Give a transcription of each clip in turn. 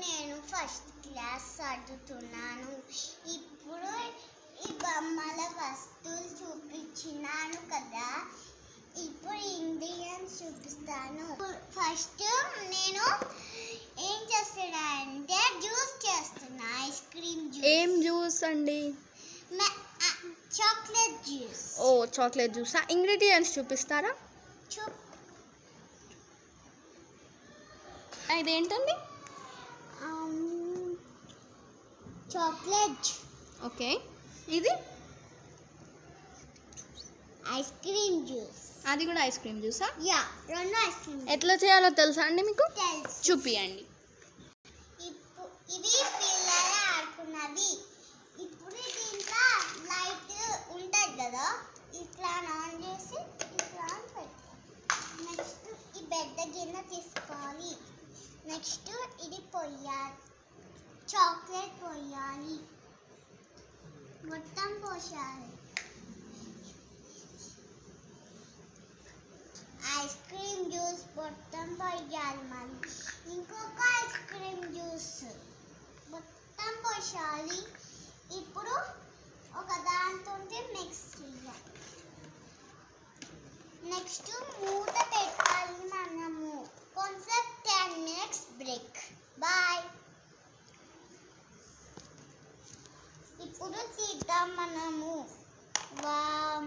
నేను first class చదువుతున్నాను. ఇప్పుడు ఈ బొమ్మల వస్తువులు చూపించినాను కదా, ఇప్పుడు ఇంగ్రీడియంట్స్ చూపిస్తాను. ఫస్ట్ నేను ఏం చేస్తున్నా అంటే జ్యూస్ చేస్తున్నా, ఐస్ క్రీమ్ జ్యూస్. ఏం జ్యూస్ అండి? Chocolate juice. ఓ చాక్లెట్ జ్యూసా? ఇంగ్రీడియంట్స్ చూపిస్తారా? ఇదేంటండి? చాక్లెట్. ఓకే, ఇది ఐస్ క్రీమ్ జ్యూస్. అది కూడా ఐస్ క్రీమ్ జ్యూసా? యా, రెండు ఐస్ క్రీమ్. ఎట్లా చేయాలో తెలుసా అండి మీకు? తెలుసు. చూపియండి. ఇవి పిల్లలు ఆడుకున్నవి. ఇప్పుడు దీంట్లో లైట్ ఉంటుంది కదా, ఇట్లా ఆన్ చేసి ఇట్లా ఆన్ పెట్టాలి. నెక్స్ట్ ఈ పెద్ద గిన్నె తీసుకోవాలి. నెక్స్ట్ ఇది పొయ్యాలి, చాక్లెట్ పోయాలి, మొత్తం పోసాలి. ఐస్ క్రీమ్ జ్యూస్ మొత్తం పోయాలి. మళ్ళీ ఇంకొక ఐస్ క్రీమ్ జ్యూస్ మొత్తం పోసాలి. ఇప్పుడు ఒక దాంతో మిక్స్ చేయాలి. నెక్స్ట్ మూత పెట్టాలి మనము. కొంచెం 10 minutes బ్రేక్. బాయ్. ఇప్పుడు తీద్దాం మనము. వా,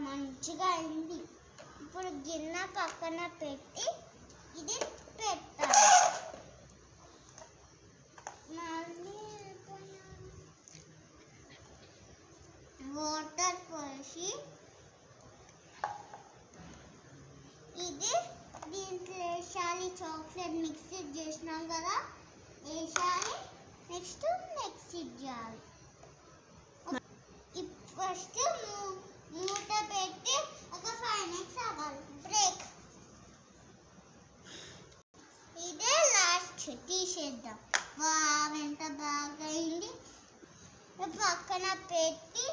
మంచిగా అయింది. ఇప్పుడు గిన్నె పక్కన పెట్టి ఇది పెట్టాలి. మళ్ళీ వాటర్ పోసి ఇది దీంట్లో వేసాలి. చాక్లెట్ మిక్సీ చేసినాం కదా, వేసాలి. నెక్స్ట్ మిక్సీ చేయాలి. ఫస్ట్ మూత పెట్టి ఒక 5 minutes అవ్వాలి. బ్రేక్. ఇదే లాస్ట్. తీసేద్దాం. వావ్, ఎంత బాగా అయింది. పక్కన పెట్టి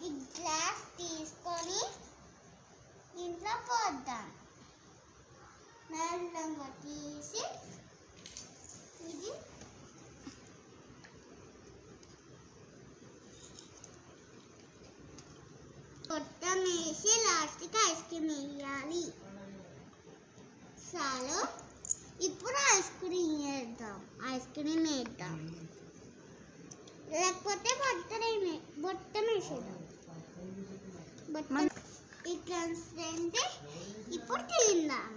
ఈ గ్లాస్ తీసుకొని ఇంట్లో పోద్దాం. మెల్లంగా తీసి ఇది మొత్తం వేసి లాస్ట్కి ఐస్ క్రీమ్ వేయాలి. చాలు. ఇప్పుడు ఐస్ క్రీమ్ వేద్దాం. లేకపోతే బొట్టం వేసేద్దాం. ఇట్లా ఇప్పుడు తిందాం.